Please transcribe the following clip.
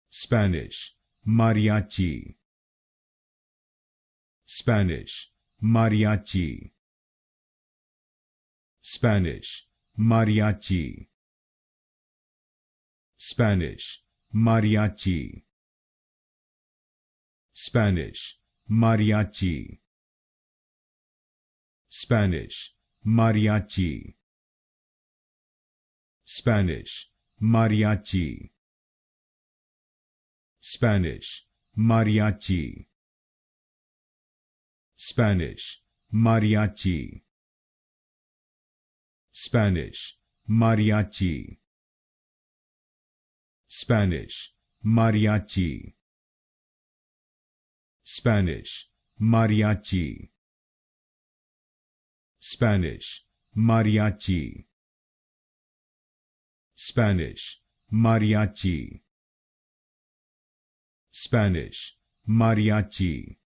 Spanish, mariachi. Spanish, mariachi. Spanish, mariachi. Spanish, mariachi. Spanish, mariachi. Spanish, mariachi. Spanish, mariachi. Spanish, mariachi. Spanish, mariachi. Spanish, mariachi. Spanish, mariachi. Spanish, mariachi. Spanish, mariachi. Spanish, mariachi. Spanish, mariachi.